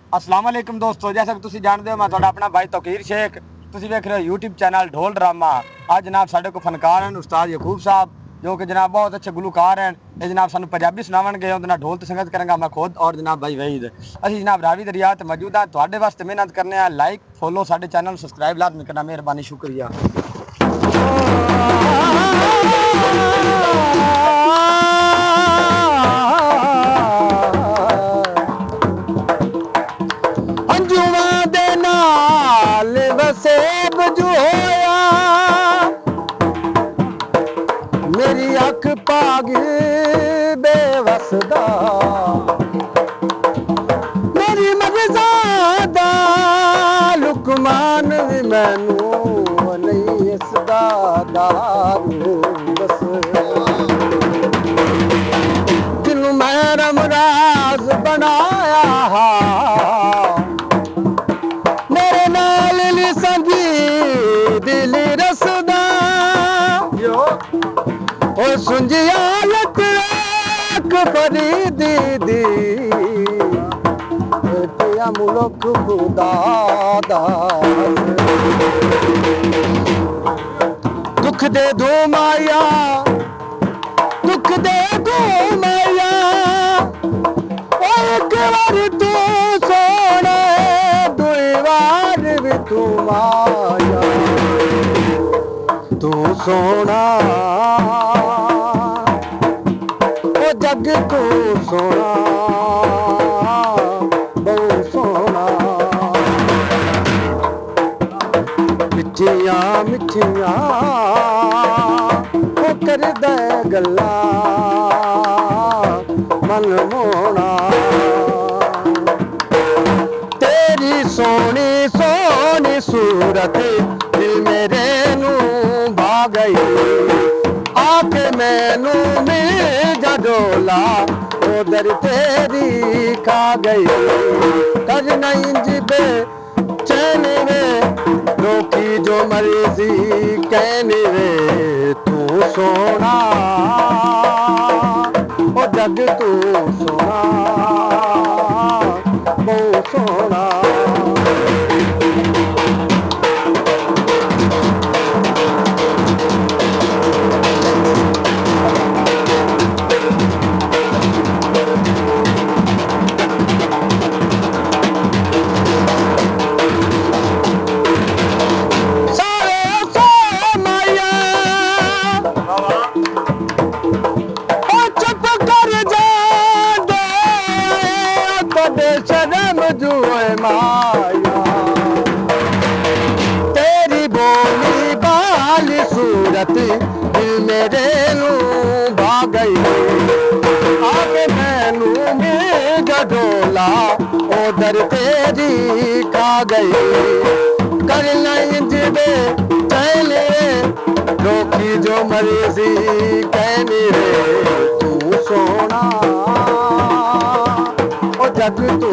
अस्सलाम वालेकुम दोस्तों, जैसा कि तुसी जानते हो मैं तुहाडा अपना भाई तौकीर शेख। तुसी देख रहे हो यूट्यूब चैनल ढोल ड्रामा। आज जनाब साढ़े को फनकार हैं उस्ताद यकूब साहब, जो कि जनाब बहुत अच्छे गुलकार हैं। ये जनाब सानू पंजाबी सुनावणगे, उहदे नाल ढोल ते संगत करांगा मैं खुद और जनाब भाई वहीद। असीं जनाब रावी दरिया ते मौजूद हां। तुहाडे वास्ते मेहनत करने हैं। लाइक फॉलो साढ़े चैनल सब्सक्राइब लाजमी करना, मेहरबानी शुक्रिया। सेब जो होया मेरी अख पागी बेवसदा, मेरी मर्ज़ादा लुकमान भी मैनू नहीं इसदा दारू बस। जिन्नू मैं रमराज बनाया दिल रसदा ओ सुंजिया लटक परी दीदी पिया मुल्क खुदा दा। दुख दे दो माया, दुख दे दो माया, एक बार तू सोने दुई बार भी तू माया। तू सोना ओ जग तू सोना बहु सोना। मिठिया मिठिया ओ कर दे गल्ला मन मोना। तेरी सोनी सोनी सूरत दिल मेरे नू गई, आके मैनू मिल जडोला उधर तेरी खा गई। कर नहीं जिबे चैन वे रोकी जो मर्जी कहने वे। तू सोना ओ जग तू सोना बहु सोना। शर्म जुए माया तेरी बोली बाली सूरत दिल मेरे नू भाग गई। आगे मैनू में गडोला उधर तेरी खा गई। कर नहीं जिबे चले रोकी जो मर्जी कहने रे। तू सोना जग तू